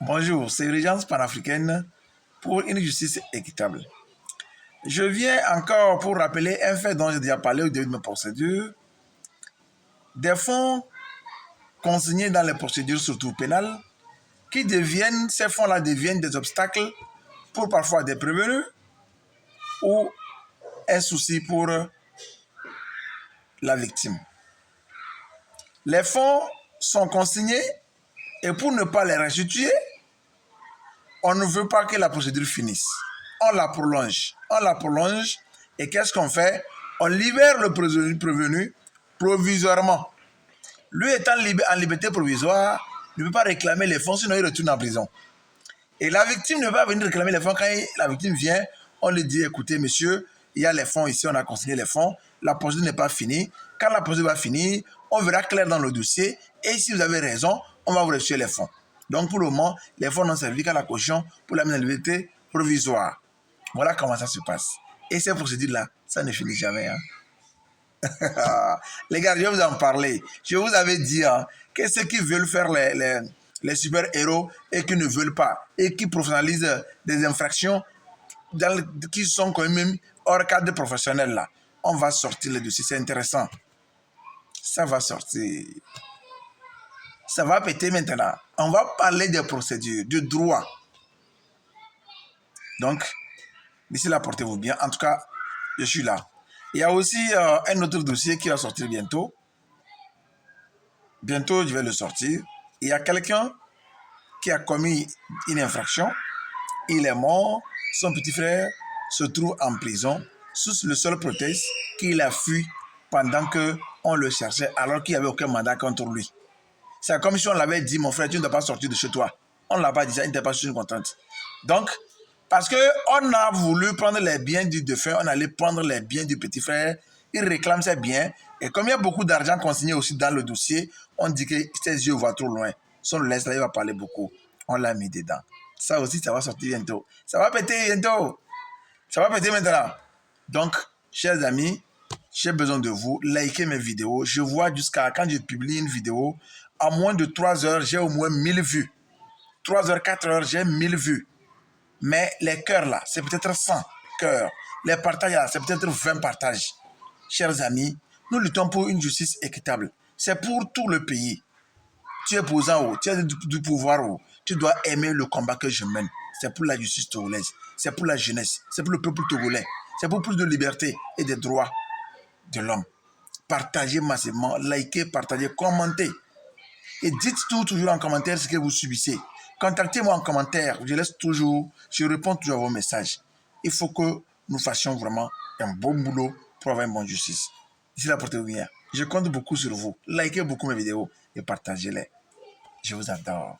Bonjour, c'est Urgence panafricaine pour une justice équitable. Je viens encore pour rappeler un fait dont j'ai déjà parlé au début de ma procédure. Des fonds consignés dans les procédures, surtout pénales, ces fonds-là deviennent des obstacles pour parfois des prévenus ou un souci pour la victime. Les fonds sont consignés et pour ne pas les restituer, on ne veut pas que la procédure finisse. On la prolonge et qu'est-ce qu'on fait? On libère le prévenu provisoirement. Lui étant en liberté provisoire, ne peut pas réclamer les fonds, sinon il retourne en prison. Et la victime ne va pas venir réclamer les fonds. Quand la victime vient, on lui dit, écoutez monsieur, il y a les fonds ici, on a consigné les fonds, la procédure n'est pas finie. Quand la procédure va finir, on verra clair dans le dossier et si vous avez raison, on va vous restituer les fonds. Donc pour le moment, les fonds n'ont servi qu'à la caution pour la mise en liberté provisoire. Voilà comment ça se passe. Et ces procédures-là, ça ne finit jamais. Les gars, je vais vous en parler. Je vous avais dit que ceux qui veulent faire les super-héros et qui ne veulent pas, et qui professionnalisent des infractions qui sont quand même hors cadre professionnel, là, on va sortir le dossier. C'est intéressant. Ça va sortir. Ça va péter maintenant. On va parler des procédures, du droit. Donc, d'ici là, portez-vous bien. En tout cas, je suis là. Il y a aussi un autre dossier qui va sortir bientôt. Bientôt, je vais le sortir. Il y a quelqu'un qui a commis une infraction. Il est mort. Son petit frère se trouve en prison sous le seul prétexte qu'il a fui pendant qu'on le cherchait alors qu'il n'y avait aucun mandat contre lui. C'est comme si on l'avait dit, mon frère, tu ne dois pas sortir de chez toi. On ne l'a pas dit, ça, il n'était pas sur une contrainte. Donc, parce qu'on a voulu prendre les biens du défunt, on allait prendre les biens du petit frère, il réclame ses biens, et comme il y a beaucoup d'argent consigné aussi dans le dossier, on dit que ses yeux voient trop loin. Son laisse là, il va parler beaucoup. On l'a mis dedans. Ça aussi, ça va sortir bientôt. Ça va péter bientôt. Ça va péter maintenant. Donc, chers amis, j'ai besoin de vous. Likez mes vidéos. Je vois jusqu'à quand je publie une vidéo, en moins de 3 heures, j'ai au moins 1000 vues. 3 heures, 4 heures, j'ai 1000 vues. Mais les cœurs là, c'est peut-être 100 cœurs. Les partages là, c'est peut-être 20 partages. Chers amis, nous luttons pour une justice équitable. C'est pour tout le pays. Tu es posant, tu as du pouvoir, tu dois aimer le combat que je mène. C'est pour la justice togolaise, c'est pour la jeunesse, c'est pour le peuple togolais, c'est pour plus de liberté et des droits de l'homme. Partagez massivement, likez, partagez, commentez. Et dites toujours en commentaire ce que vous subissez. Contactez-moi en commentaire, je réponds toujours à vos messages. Il faut que nous fassions vraiment un bon boulot pour avoir une bonne justice. D'ici là, portez-vous bien. Je compte beaucoup sur vous. Likez beaucoup mes vidéos et partagez-les. Je vous adore.